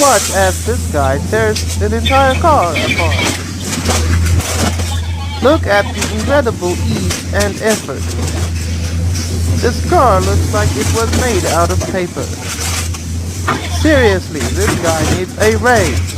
Watch as this guy tears an entire car apart. Look at the incredible ease and effort. This car looks like it was made out of paper. Seriously, this guy needs a raise.